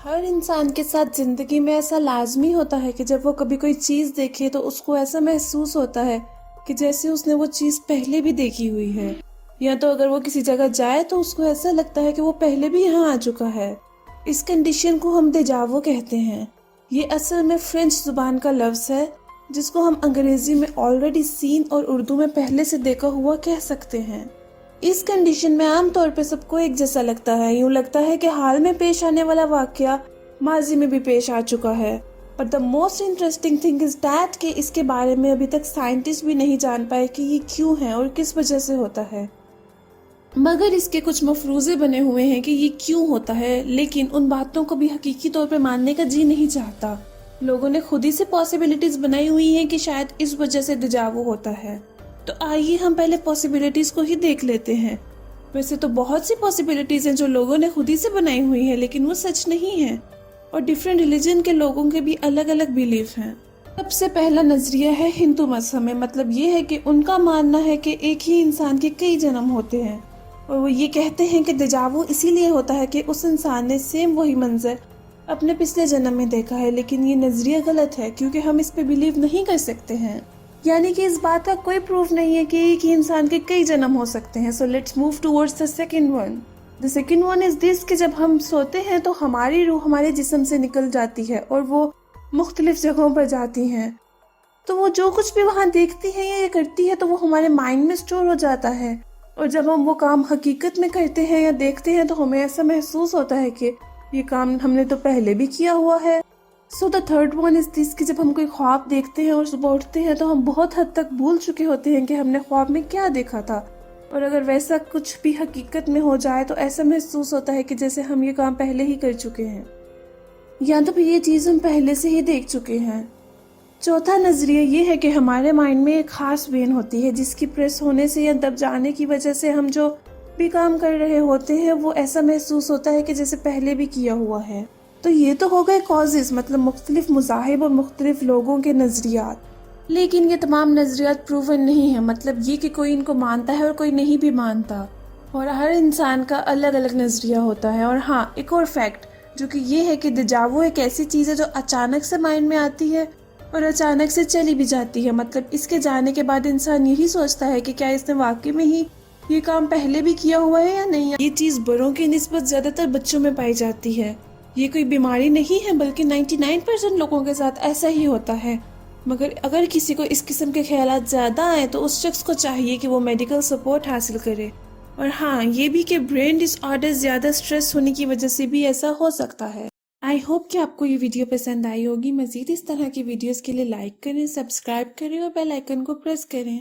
ہر انسان کے ساتھ زندگی میں ایسا لازمی ہوتا ہے کہ جب وہ کبھی کوئی چیز دیکھے تو اس کو ایسا محسوس ہوتا ہے کہ جیسے اس نے وہ چیز پہلے بھی دیکھی ہوئی ہے، یا تو اگر وہ کسی جگہ جائے تو اس کو ایسا لگتا ہے کہ وہ پہلے بھی یہاں آ چکا ہے۔ اس کنڈیشن کو ہم دیجاوو کہتے ہیں۔ یہ اصل میں فرینچ زبان کا لفظ ہے جس کو ہم انگریزی میں آلریڈی سین اور اردو میں پہلے سے دیکھا ہوا کہہ سکتے ہیں۔ اس کنڈیشن میں عام طور پہ سب کو ایک جیسا لگتا ہے، یوں لگتا ہے کہ حال میں پیش آنے والا واقعہ ماضی میں بھی پیش آ چکا ہے۔ But the most interesting thing is that کہ اس کے بارے میں ابھی تک سائنٹسٹ بھی نہیں جان پائے کہ یہ کیوں ہے اور کس وجہ سے ہوتا ہے، مگر اس کے کچھ مفروضے بنے ہوئے ہیں کہ یہ کیوں ہوتا ہے، لیکن ان باتوں کو بھی حقیقی طور پہ ماننے کا جی نہیں چاہتا۔ لوگوں نے خود ہی سے پاسبلٹیز بنائی ہوئی ہیں کہ شاید اس وجہ سے دجاوو ہوتا ہے۔ تو آئیے ہم پہلے پاسبلٹیز کو ہی دیکھ لیتے ہیں۔ ویسے تو بہت سی پاسبلٹیز ہیں جو لوگوں نے خود ہی سے بنائی ہوئی ہیں، لیکن وہ سچ نہیں ہیں، اور ڈیفرنٹ ریلیجن کے لوگوں کے بھی الگ الگ بیلیف ہیں۔ سب سے پہلا نظریہ ہے ہندو مذہب میں، مطلب یہ ہے کہ ان کا ماننا ہے کہ ایک ہی انسان کے کئی جنم ہوتے ہیں، اور وہ یہ کہتے ہیں کہ دجاوو اسی لیے ہوتا ہے کہ اس انسان نے سیم وہی منظر اپنے پچھلے جنم میں دیکھا ہے، لیکن یہ نظریہ غلط ہے کیونکہ ہم اس پہ بلیو نہیں کر سکتے ہیں، یعنی کہ اس بات کا کوئی پروف نہیں ہے کہ ایک ہی انسان کے کئی جنم ہو سکتے ہیں۔ So let's move towards the second one. The second one is this کہ جب ہم سوتے ہیں تو ہماری روح ہمارے جسم سے نکل جاتی ہے اور وہ مختلف جگہوں پر جاتی ہیں، تو وہ جو کچھ بھی وہاں دیکھتی ہے یا یہ کرتی ہے تو وہ ہمارے مائنڈ میں سٹور ہو جاتا ہے، اور جب ہم وہ کام حقیقت میں کرتے ہیں یا دیکھتے ہیں تو ہمیں ایسا محسوس ہوتا ہے کہ یہ کام ہم نے تو پہلے بھی کیا ہوا ہے۔ So the third one is this کہ جب ہم کوئی خواب دیکھتے ہیں اور صبح اٹھتے ہیں تو ہم بہت حد تک بھول چکے ہوتے ہیں کہ ہم نے خواب میں کیا دیکھا تھا، اور اگر ویسا کچھ بھی حقیقت میں ہو جائے تو ایسا محسوس ہوتا ہے کہ جیسے ہم یہ کام پہلے ہی کر چکے ہیں، یا تو پھر یہ چیز ہم پہلے سے ہی دیکھ چکے ہیں۔ چوتھا نظریہ یہ ہے کہ ہمارے مائنڈ میں ایک خاص وین ہوتی ہے جس کی پریس ہونے سے یا دب جانے کی وجہ سے ہم جو بھی کام کر رہے ہوتے ہیں وہ ایسا محسوس ہوتا ہے کہ جیسے پہلے بھی کیا ہوا ہے۔ تو یہ تو ہو گئے کازز، مطلب مختلف مذاہب اور مختلف لوگوں کے نظریات، لیکن یہ تمام نظریات پروون نہیں ہیں، مطلب یہ کہ کوئی ان کو مانتا ہے اور کوئی نہیں بھی مانتا، اور ہر انسان کا الگ الگ نظریہ ہوتا ہے۔ اور ہاں، ایک اور فیکٹ جو کہ یہ ہے کہ دجاوو ایک ایسی چیز ہے جو اچانک سے مائنڈ میں آتی ہے اور اچانک سے چلی بھی جاتی ہے، مطلب اس کے جانے کے بعد انسان یہی سوچتا ہے کہ کیا اس نے واقعی میں ہی یہ کام پہلے بھی کیا ہوا ہے یا نہیں۔ یہ چیز بڑوں کی نسبت زیادہ تر بچوں میں پائی جاتی ہے۔ یہ کوئی بیماری نہیں ہے بلکہ 99% لوگوں کے ساتھ ایسا ہی ہوتا ہے، مگر اگر کسی کو اس قسم کے خیالات زیادہ آئیں تو اس شخص کو چاہیے کہ وہ میڈیکل سپورٹ حاصل کرے۔ اور ہاں، یہ بھی کہ برین ڈس آرڈر زیادہ سٹریس ہونے کی وجہ سے بھی ایسا ہو سکتا ہے۔ آئی ہوپ کہ آپ کو یہ ویڈیو پسند آئی ہوگی۔ مزید اس طرح کی ویڈیوز کے لیے لائک کریں، سبسکرائب کریں اور بیل آئیکن کو پریس کریں۔